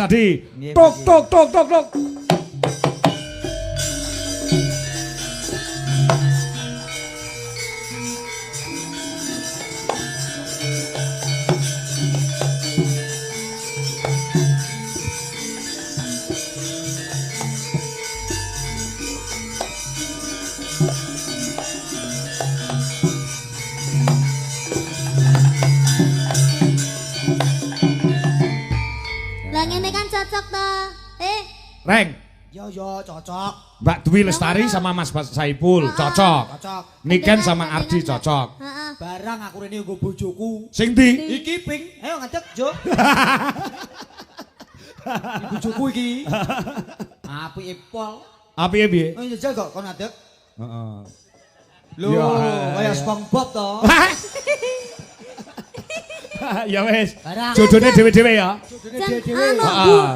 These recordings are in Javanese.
Mas Adi. Tok tok tok tok tok. Cocok toh. Reng. Yo cocok. Mbak Dwi Lestari sama Mas Saipul cocok. Cocok. Niken sama Ardi cocok. Barang aku rene nggo bojoku. Sing ndi? Iki ping. Ayo ngadeg, Jo. Bojoku iki. Apike pol. Apike piye? Oh njajal kok kon ngadeg. Heeh. Lho, kaya SpongeBob to. Ya wes. Jodone dhewe-dhewe ya.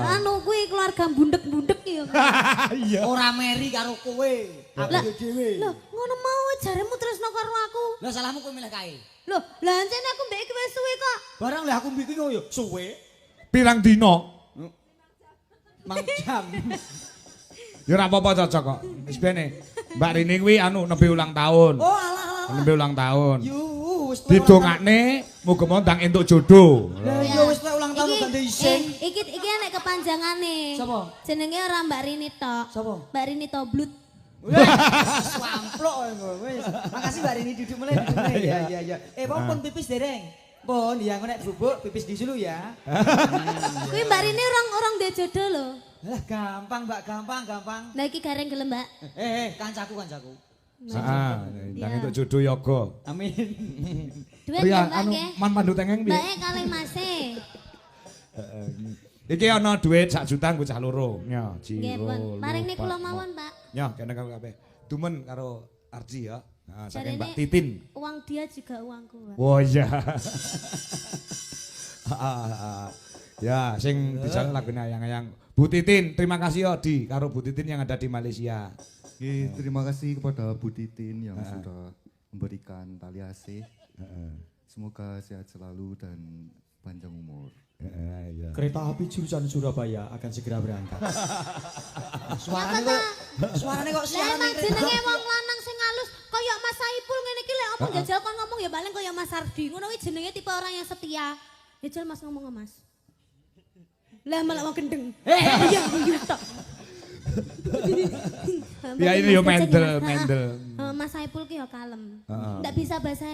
Anu kuwi keluarga bundek-bundek ya. Iya. Ora meri karo kowe. Aku dhewe. Lho, ngono mau jaremu tresno karo aku. Lah salahmu kowe milih kae. Lho, lah encene aku mbek iki wis suwe kok. Barang lek aku mbiki yo suwe. Pirang dino? Mang jam. Ya ora apa-apa cocok kok. Wis bene. Mbak Rini kuwi anu nembe ulang tahun. Oh alah. Nembe ulang tahun. Wis didongakne muga-muga ndang entuk jodoh. Lah iya wis ulang tahun gak ising. Iki nek kepanjangane. Sapa? Jenenge ora Mbak Rini tok. Sapa? Mbak Rini Toblut. Swamplok wis. Makasih Mbak Rini duduk mulai. Iya. Pun pipis dereng. Pun ya engko nek bubuk pipis di dulu ya. Kuwi Mbak Rini orang ndek jodoh lho. Lah gampang Mbak, gampang. Lah iki gareng gelem Mbak. Kancaku. Ndang entuk jodoh yoga. Amin. Duit ya Mbak anu nggih. man pandu tengeng piye? Mbake kalih Mase. Iki ana dhuwit 1 juta nggo cah loro. Nyo, Nggih, Pun. Maring niku kula mawon, Pak. Nyo, kene kabeh. Dumen karo Arji ya. Nah, saking Mbak Jarene Titin. Uang dia juga uangku, Pak. Oh iya. Ya, sing dijaluk lagune ayang-ayang. Bu Titin, terima kasih ya Di karo Bu Titin yang ada di Malaysia. Terima kasih kepada Bu Titin yang sudah memberikan tali asih. Semoga sehat selalu dan panjang umur. Iya. Kereta api jurusan Surabaya akan segera berangkat. Suarane kok siaran Lah jenenge wong lanang sing halus kaya Mas Saipul ngene iki lek apa jajal kon ngomong ya paling kaya Mas Ardi. Ngono kuwi jenenge tipe orang yang setia. Jajal Mas ngomong Mas. Lah malah mau gendeng. Iya tok. Ya ini yo mendel. Mas Saipul ki yo kalem. Ndak bisa bahasa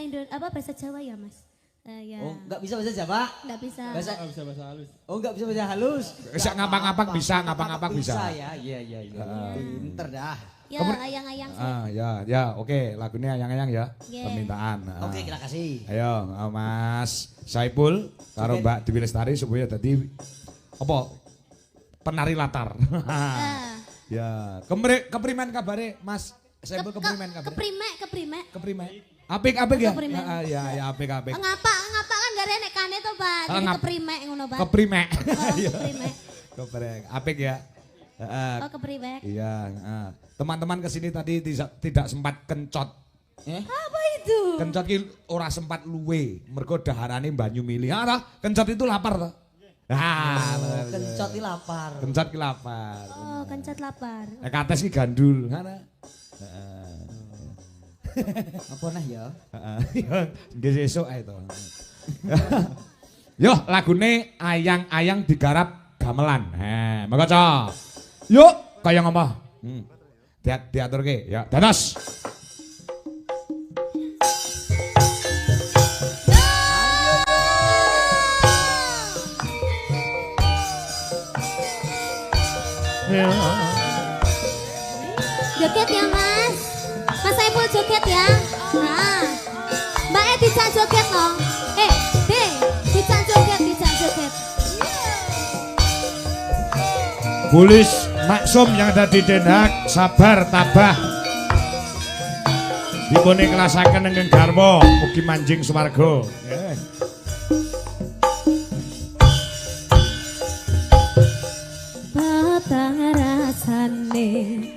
bahasa Jawa ya, Mas? Ya. Oh, enggak bisa bahasa Jawa? Enggak bisa. Bisa bahasa halus. Oh, enggak bisa bahasa halus. Bisa ngapa-ngapak bisa, ngapa-ngapak bisa. Ya, iya. Pinter dah. Ya, ayang-ayang sih. Ya, oke, lagunya ayang-ayang ya. Yeah. Permintaan. Oke, terima kasih. Ayo, Mas Saipul karo Mbak Dewi Lestari supaya tadi apa? Penari latar. Ya, keprimen kabare Mas Saipul keprimen kabare? Keprimek. Apik ya? Ya apik. Ngapa kan gak nek kane to, Pak. Jadi keprimek ngono, Pak. Keprimek. Keprimek. Keprimek. Apik ya. Oh, keprimek. Iya, teman-teman kesini tadi tidak sempat kencot. Apa itu? Kencot ki ora sempat luwe, mergo daharane banyu milih. Kencot itu lapar toh. Kencot ki lapar. Kencot ki lapar. Oh, kencot lapar. Kates ki gandul, ngono. Apa nah ya? Nggih sesuk ae to. Yo, lagune ayang-ayang digarap gamelan. Monggo, Cok. Yuk, kaya ngapa? Diaturke, ya. Dados. Joget ya, Mas. Mas Saipul joget ya. Nah. Mbak dijak joget loh. Dijak joget. Bulis Maksum yang ada di Den Haag, sabar tabah. Dipun ikhlasaken ingkang garwa mugi manjing swarga.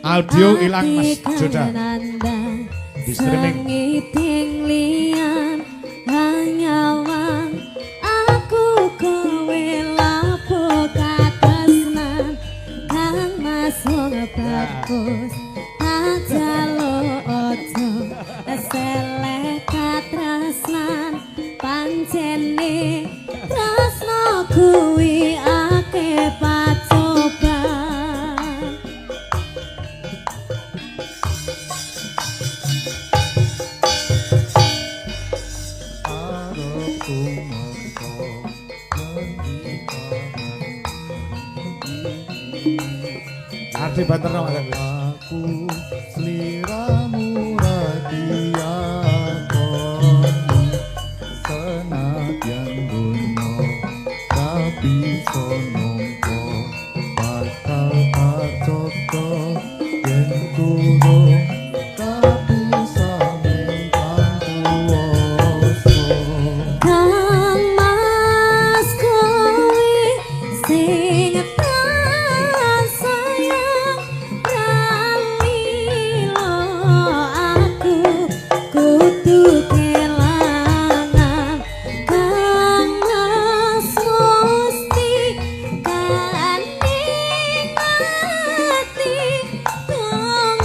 Audio ilang Mas Joda. Di streaming. Hanya aku kowe lapo kata pancene tresno kuwi akeh pacoban. Arepku mengko Arti banter no Mas. aku sliramu radiakoni senadyan donya tapi sonongko bakal pacoto yen turun tapi sameng kuwoso Kang Mas kowe sing tak sayang pramila aku kudu kelangan Kang Mas mesti kaning ati tong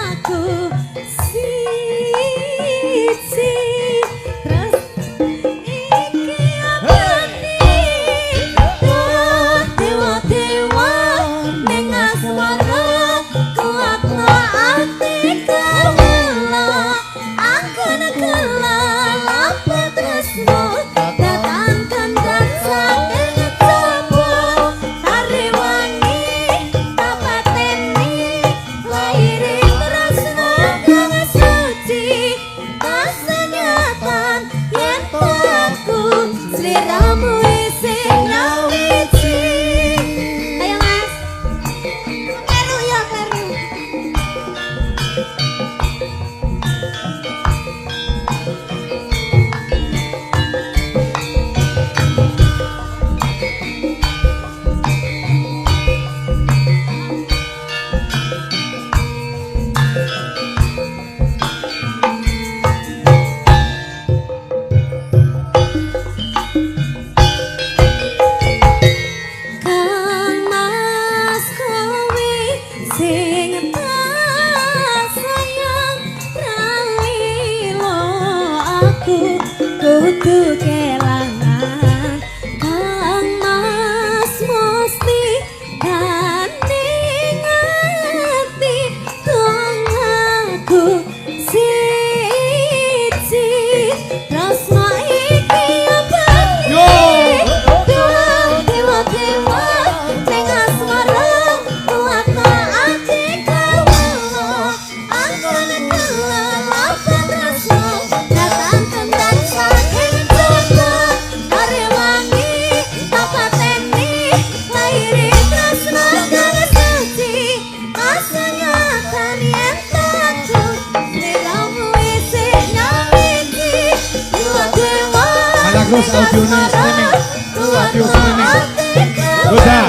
aku siji terus iki abadi dewa-dewa ning asmara kuatno ati kawula angkana kelalapan tresno datang kandan saking coba tari wangi tapateni laire tresno kang suci kasenyatan yen aku sliramu isih nyawiji. Ayo Mas, kleru ya kleru. Kang Mas kowe sing tak sayang pramila aku kudu kelangan Kang Mas mesti kaning ati tong aku siji rasno iki abadi dewa-dewa ning asmara kuatno ati kawula angkana kelalapan tresno datang kendan saking coba mari wangi tapateni laire tresno kang suci kasenyatan yen aku sliramu isih nyawiji dewa-dewa Malakus audione streaming. Audio streaming. Rosa.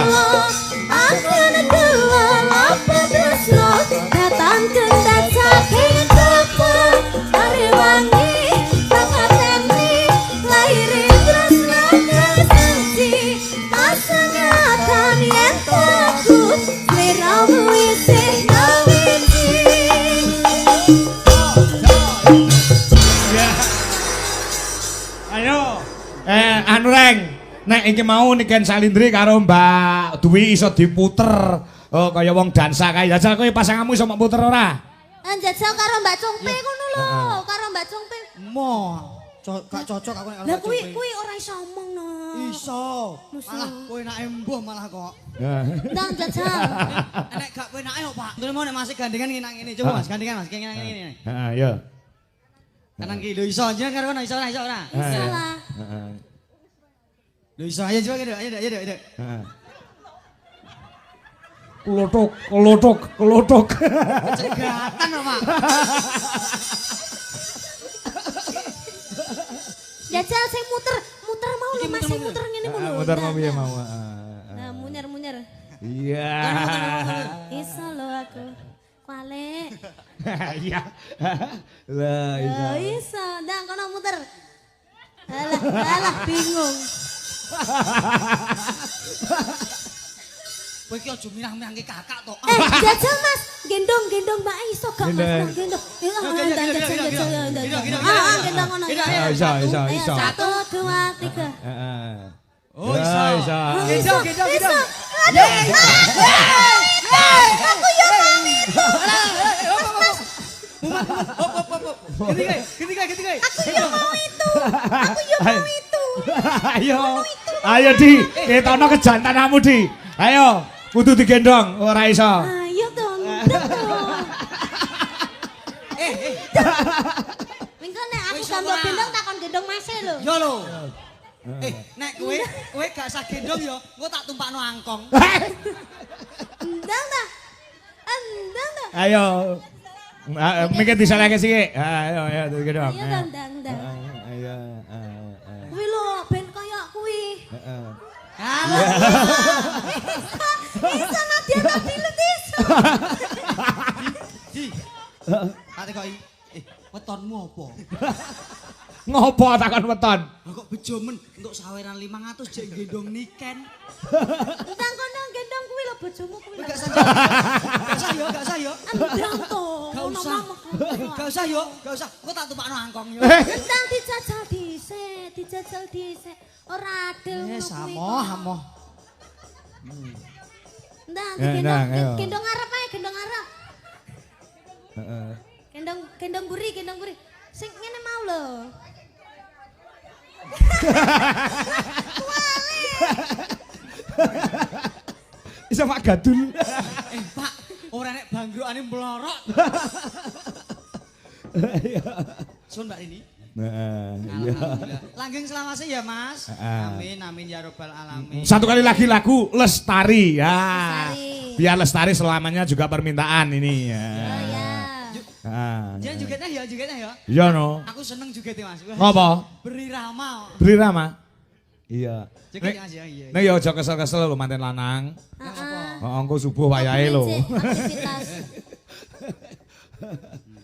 Angkana kelalapan tresno datang kendan saking coba mari wangi tapateni laire tresno kang suci kasenyatan yen aku sliramu isih nyawiji. Ayo. Anu Reng, nek iki mau niken Salindri karo Mbak Dwi iso diputer kaya wong dansa kae. Jajal kowe pasanganmu iso mbok puter ora? Njajal karo Mbak Cungpe ngono lho, karo Mbak Cungpe. Mo, gak cocok aku nek Lah kuwi ora iso omong no. iso. Masa? Malah kowe nek embuh malah kok. Ndang jajal. Nek gak kowe nek ayo Pak. Terus mau nek masih gandengan ngene ngene. Coba Mas gandengan Mas, ngene ngene. Heeh, ya. Kanan ki lho iso jenengan karo kono iso ora iso ora. Salah. Heeh. Lho iso ayo coba ayo ayo ayo. Heeh. Kelotok. Cegatan kok Pak. Jajal sing muter mau lho Mas, sing muter ngene ngono. Muter mau piye mau? Nah, munyer. Iya. Iso lho aku. Kualik. Iya. Lah iso. Iso, ndang kono muter. Alah bingung. Kowe iki aja mirang-mirangke kakak to. Jajal Mas, gendong Mbak iso gak Mas, gendong. Gendong. Gendong ngono. Iso. Ayo, 1, 2, 3. Oh, iso. Iso. Gendong. Aku yo mau itu. Ketika. Aku yo mau itu. Ayo Di, ketono kejantananmu Di. Ayo, kudu digendong, ora iso. Ayo dong. Minggu nek aku gambar gendong takon gendong Mas e lho. Yo lho. Nek kowe gak usah gendong yo, engko tak tumpakno angkong. Endang dah. Ayo. Mikir disalahke sik. Ayo digendong. Ayo endang. Ayo. Kuwi lho ben kaya kuwi. Bisa nadyan tapi letis. Di. Tak tekoki. Wetonmu apa? Ngopo takon weton? Kok bejomen untuk saweran 500 jek gendong niken. Entang kono gendong kuwi lho bojomu kuwi. Gak usah yo. Endang to. Gak usah yo. Engko tak tumpakno angkong yo. Entang dijajal dhisik. Ora adil ngono kuwi. Hamoh. Entang Endang, ayo. gendong arep ae, gendong arep. Heeh. Gendong guri. Sing ngene mau lho. Iso Pak Gadul. Pak, ora nek bangkrukane mlorot. Sun Mbak Rini. Alhamdulillah. Langgeng selamase ya Mas. Amin ya robbal alamin. Satu kali lagi lagu Lestari ya. Lestari. Biar lestari selamanya juga permintaan ini ya. Oh ya. Jangan jugetnya ya. Iya no. Aku seneng jugetnya Mas. Ngopo? Beri rama. Beri Rama. Iya. Jugetnya Mas ya. Iya. Nek yo aja kesel-kesel lho manten lanang. Heeh. Heeh, engko subuh wayahe lho. Aktivitas.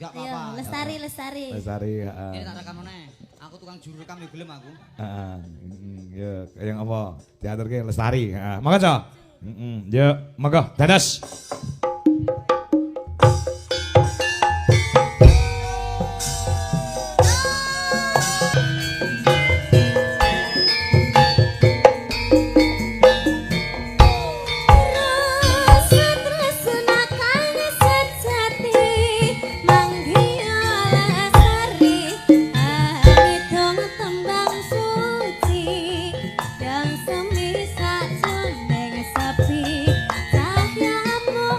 Enggak Iya, apa-apa. lestari. Lestari, heeh. Ini tak rekam meneh. Aku tukang juru rekam ya gelem aku. Heeh. Ya, yang apa? Diaturke Lestari. Heeh. Monggo, Cok. Ya, monggo, dados. Yang semisal jeneng sepi cahyamu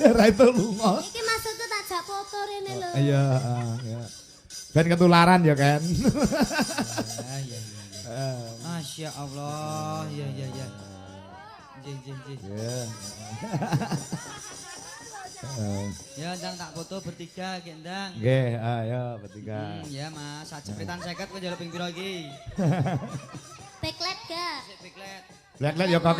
Ra itu lunga. Iki maksudku tak jak foto rene lho. Iya, ya. Ben ketularan ya kan. Iya. Masya Allah, iya. Jin. Ya. Ya, ndang tak foto bertiga, gendang. Nggih, ayo bertiga. Ya Mas, sajepitan 50 kok njaluk ping pira iki? Backlight gak? Sik piklet. Lihat ya kok.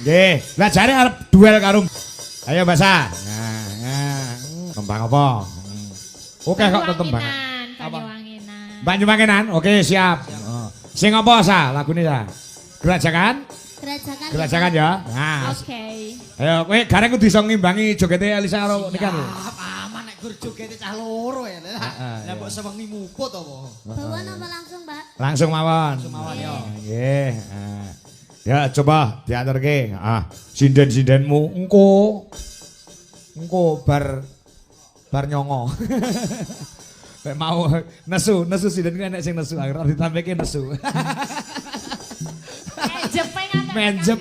Nggih, lah jare arep duel karo. Ayo Mbak Sa. Nah, tembang apa? Oke kok tembang. Banyuwangenan. Banyuwangenan. Oke, siap. Sing apa Sa lagune Sa? Gerajakan? Gerajakan ya. Nah. Oke. Ayo kowe gareng kudu iso ngimbangi jogete Elisa karo nikan lho. Aman nek gur jogete cah loro ya. Lah mbok sewengi muput apa? Bawa apa langsung, Mbak? Langsung mawon. Langsung mawon ya. Nggih. Ya coba diantarke. Ah, sinden-sindenmu engko bar bar nyongo. Nek mau nesu siden nek sing nesu akhirnya ditambahke nesu. Menjep,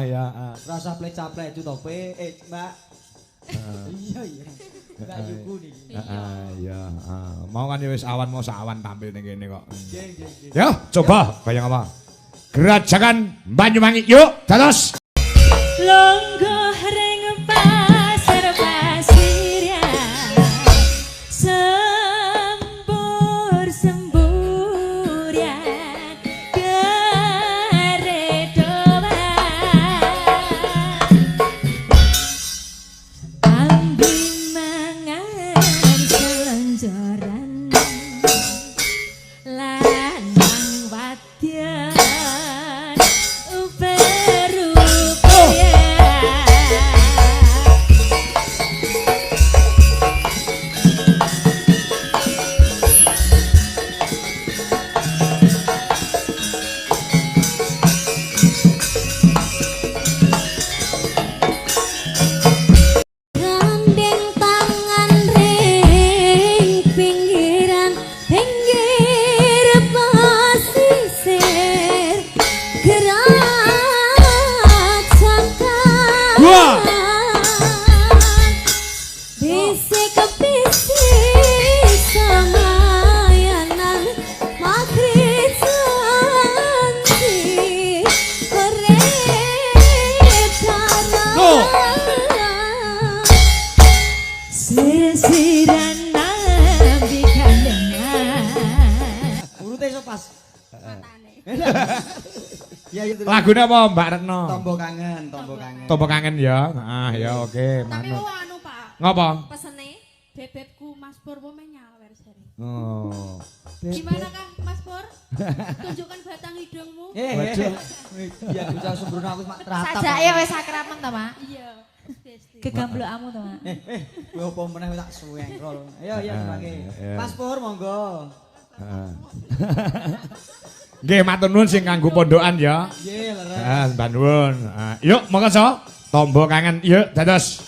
ya. Rasa plek-caplek itu tope, Mbak. Iya. Mbak Yuku nih. Iya, mau kan ya wis awan mau sawan tampil ning kene kok. Ya, coba bayang apa? Gerajakan Banyuwangi yuk, dados. Longgo ring pasar pasir ya. Sembur ya. Lagune apa Mbak Retno? Tombo kangen. Tombo kangen ya. Ah ya oke, Tapi manut. anu Pak. Ngapa? Pesene bebekku Mas Pur po menyawer seri. Oh. Gimana kah Mas Pur? Tunjukkan batang hidungmu. Waduh. Iya bisa sembrono aku mak ratap. Sajake wis akraman ta, Mak? Iya. Besti. Gegamblokamu to, Mak. Kowe opo meneh tak suwengrol. Ayo sebagai. Iya. Mas Pur monggo. Nggih matur nuwun sing kanggo pondokan ya. Nggih, leres. Mbah nuwun. Yuk monggo so. Tombo kangen yuk dados.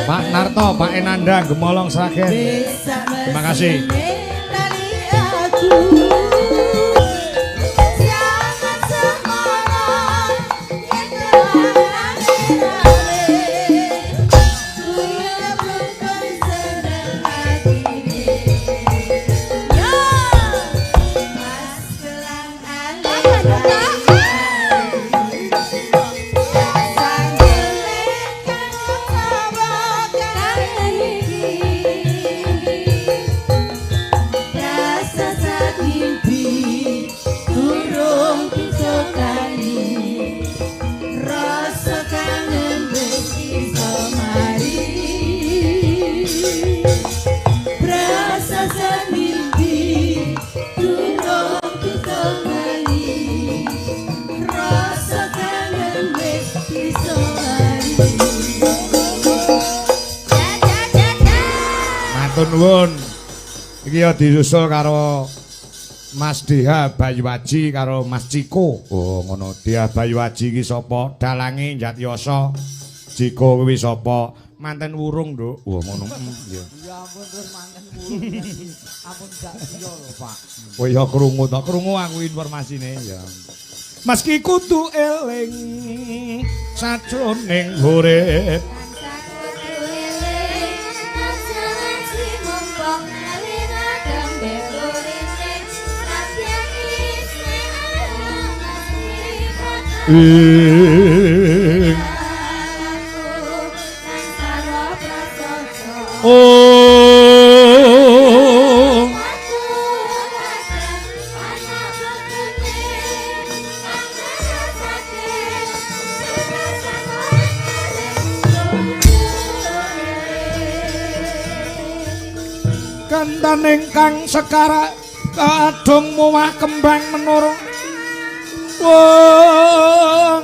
Pak Narto, Pak Enanda, Gemolong Sragen. Terima kasih. Nuwun. Iki ya disusul karo Mas Deha Bayuwaji karo Mas Ciko. Oh ngono. Deha Bayuwaji iki sapa? Dalange Jatyasa. Ciko kuwi sapa? manten wurung, Nduk. Wah, ngono. Ya. Ya ampun terus manten wurung. Ampun gak iya lho, Pak. Oh ya krungu to, krungu aku informasine ya. Meski kudu eling sajroning urip. Oh kandan ingkang sekara kadung muwah kembang menurung wong